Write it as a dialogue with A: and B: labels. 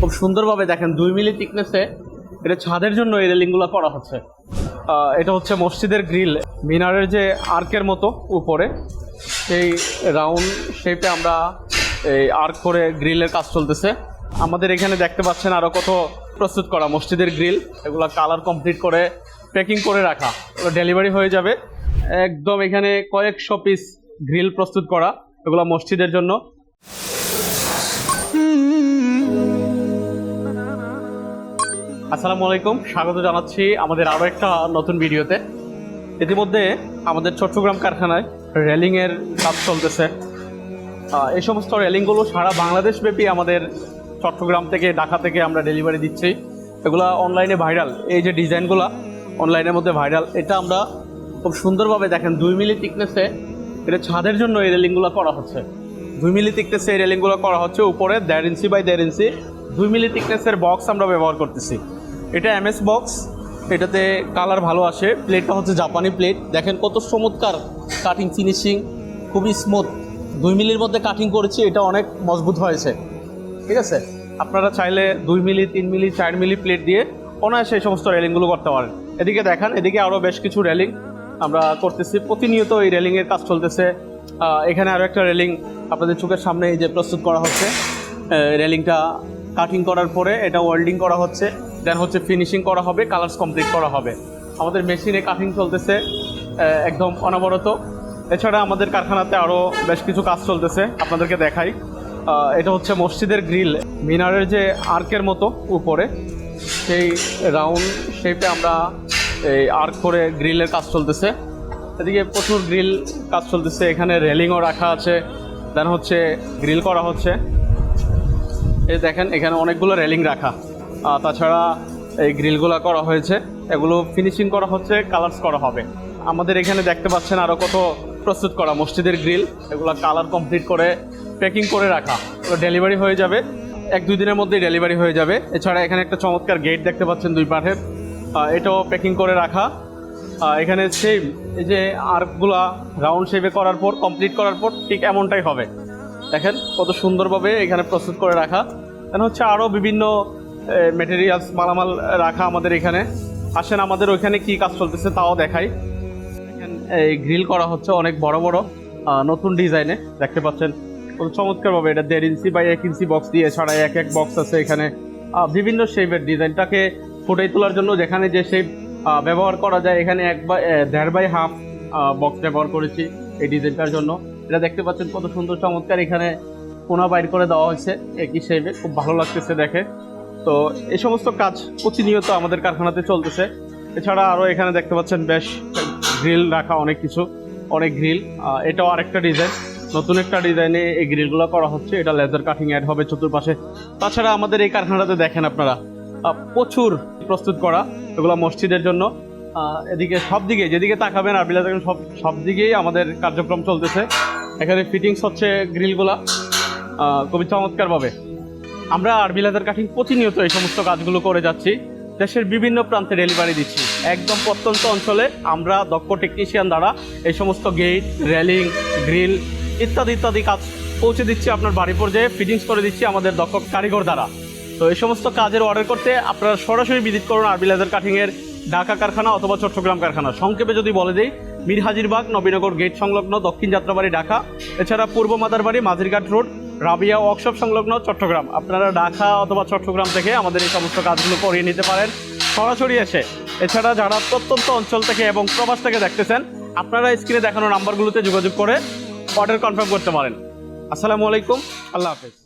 A: খুব সুন্দরভাবে দেখেন 2 মিলি থিকনেসে এটা ছাদের জন্য এই রেলিংগুলো করা হচ্ছে। এটা হচ্ছে মসজিদের গ্রিল, মিনারের যে আর্কের মতো উপরে সেই রাউন্ড শেপে আমরা এই আর্ক করে গ্রিলের কাজ চলতেছে। আমাদের এখানে দেখতে পাচ্ছেন আরও কত প্রস্তুত করা মসজিদের গ্রিল, এগুলো কালার কমপ্লিট করে প্যাকিং করে রাখা, এগুলো ডেলিভারি হয়ে যাবে। একদম এখানে কয়েকশো পিস গ্রিল প্রস্তুত করা, এগুলো মসজিদের জন্য। আসসালামু আলাইকুম, স্বাগত জানাচ্ছি আমাদের আরও একটা নতুন ভিডিওতে। ইতিমধ্যে আমাদের চট্টগ্রাম কারখানায় রেলিংয়ের কাজ চলতেছে। এই সমস্ত রেলিংগুলো সারা বাংলাদেশব্যাপী আমাদের চট্টগ্রাম থেকে, ঢাকা থেকে আমরা ডেলিভারি দিচ্ছি। এগুলো অনলাইনে ভাইরাল, এই যে ডিজাইনগুলো অনলাইনের মধ্যে ভাইরাল। এটা আমরা খুব সুন্দরভাবে দেখেন 2 মিলি থিকনেসে এটা ছাদের জন্য এই রেলিংগুলো করা হচ্ছে। 2 মিলি থিকনেসে এই রেলিংগুলো করা হচ্ছে। উপরে 1.5 inch by 1.5 inch 2 milli থিকনেসের box আমরা ব্যবহার করতেছি। এটা MS বক্স, এটাতে কালার ভালো আসে। প্লেটটা হচ্ছে জাপানি প্লেট, দেখেন কত চমৎকার কাটিং ফিনিশিং, খুবই স্মুথ। 2 মিলির মধ্যে কাটিং করেছি, এটা অনেক মজবুত হয়েছে। ঠিক আছে, আপনারা চাইলে 2 মিলি, 3 মিলি, 4 মিলি প্লেট দিয়ে অনায়াসে এই সমস্ত রেলিংগুলো করতে পারেন। এদিকে দেখান, এদিকে আরও বেশ কিছু রেলিং আমরা করতেছি। প্রতিনিয়ত এই রেলিংয়ের কাজ চলতেছে। এখানে আরও একটা রেলিং আপনাদের চোখের সামনে এই যে প্রস্তুত করা হচ্ছে। রেলিংটা কাটিং করার পরে এটা ওয়েল্ডিং করা হচ্ছে, দেন হচ্ছে ফিনিশিং করা হবে, কালার্স কমপ্লিট করা হবে। আমাদের মেশিনে কাটিং চলতেছে একদম অনবরত। এছাড়া আমাদের কারখানাতে আরও বেশ কিছু কাজ চলতেছে, আপনাদেরকে দেখাই। এটা হচ্ছে মসজিদের গ্রিল, মিনারের যে আর্কের মতো উপরে সেই রাউন্ড শেপে আমরা এই আর্ক করে গ্রিলের কাজ চলতেছে। এদিকে প্রচুর গ্রিল কাজ চলতেছে, এখানে রেলিংও রাখা আছে, দেন হচ্ছে গ্রিল করা হচ্ছে। এই দেখেন এখানে অনেকগুলো রেলিং রাখা, তাছাড়া এই গ্রিলগুলো করা হয়েছে, এগুলো ফিনিশিং করা হচ্ছে, কালার্স করা হবে। আমাদের এখানে দেখতে পাচ্ছেন আরও কত প্রস্তুত করা মসজিদের গ্রিল, এগুলো কালার কমপ্লিট করে প্যাকিং করে রাখা, এগুলো ডেলিভারি হয়ে যাবে। 1-2 দিনের মধ্যেই ডেলিভারি হয়ে যাবে। এছাড়া এখানে একটা চমৎকার গেট দেখতে পাচ্ছেন 2 পাঠের, এটাও প্যাকিং করে রাখা। এখানে সেম এই যে আর্কগুলা রাউন্ড শেপে করার পর, কমপ্লিট করার পর ঠিক এমনটাই হবে। দেখেন কত সুন্দরভাবে এখানে প্রস্তুত করে রাখা। দেন হচ্ছে আরও বিভিন্ন মেটেরিয়ালস, মালামাল রাখা আমাদের এখানে। আসেন আমাদের ওইখানে কি কাজ চলতেছে তাও দেখাই। দেখেন এই গ্রিল করা হচ্ছে অনেক বড় বড় নতুন ডিজাইনে, দেখতে পাচ্ছেন কত চমৎকারভাবে। এটা 1.5 ইঞ্চি বাই 1 ইঞ্চি বক্স দিয়ে, এছাড়া এক বক্স আছে এখানে বিভিন্ন শেপের। ডিজাইনটাকে ফুটিয়ে তোলার জন্য যেখানে যে শেপ ব্যবহার করা যায়, এখানে 1.5 বাই হাফ বক্স ব্যবহার করেছি এই ডিজাইনটার জন্য। এটা দেখতে পাচ্ছেন কত সুন্দর চমৎকার, এখানে কোনা বাইর করে দেওয়া হয়েছে একই শেপে, খুব ভালো লাগতেছে দেখে। তো এই সমস্ত কাজ প্রতিনিয়ত আমাদের কারখানাতে চলতেছে। এছাড়া আরও এখানে দেখতে পাচ্ছেন বেশ গ্রিল রাখা, অনেক গ্রিল। এটাও আরেকটা ডিজাইন, নতুন একটা ডিজাইনে এই গ্রিলগুলো করা হচ্ছে। এটা লেজার কাটিং অ্যাড হবে চতুর্পাশে। তাছাড়া আমাদের এই কারখানাতে দেখেন আপনারা প্রচুর প্রস্তুত করা, এগুলো মসজিদের জন্য। এদিকে সব দিকে যেদিকে তাকাবেন আর বিলাস সব দিকেই আমাদের কার্যক্রম চলতেছে। এখানে ফিটিংস হচ্ছে গ্রিলগুলা খুবই চমৎকারভাবে। আমরা আরবি লেদার কাটিং প্রতিনিয়ত এই সমস্ত কাজগুলো করে যাচ্ছি, দেশের বিভিন্ন প্রান্তে ডেলিভারি দিচ্ছি। একদম প্রত্যন্ত অঞ্চলে আমরা দক্ষ টেকনিশিয়ান দ্বারা এই সমস্ত গেট, রেলিং, গ্রিল ইত্যাদি কাজ পৌঁছে দিচ্ছি আপনার বাড়ি পর্যায়ে, ফিটিংস করে দিচ্ছি আমাদের দক্ষ কারিগর দ্বারা। তো এই সমস্ত কাজের অর্ডার করতে আপনারা সরাসরি ভিজিট করুন আরবি লেদার কাটিংয়ের ঢাকা কারখানা অথবা চট্টগ্রাম কারখানা। সংক্ষেপে যদি বলে দিই, মীর হাজিরবাগ নবীনগর গেট সংলগ্ন, দক্ষিণ যাত্রাবাড়ি ঢাকা। এছাড়া পূর্ব মাদারবাড়ি মাঝিরঘাট রোড, রাবিয়া ওয়ার্কশপ সংলগ্ন চট্টগ্রাম। আপনারা ঢাকা অথবা চট্টগ্রাম থেকে আমাদের এই সমস্ত কাজগুলো করিয়ে নিতে পারেন সরাসরি এসে। এছাড়া যারা প্রত্যন্ত অঞ্চল থেকে এবং প্রবাস থেকে দেখতেছেন, আপনারা স্ক্রিনে দেখানো নাম্বারগুলোতে যোগাযোগ করে অর্ডার কনফার্ম করতে পারেন। আসসালামু আলাইকুম, আল্লাহ হাফেজ।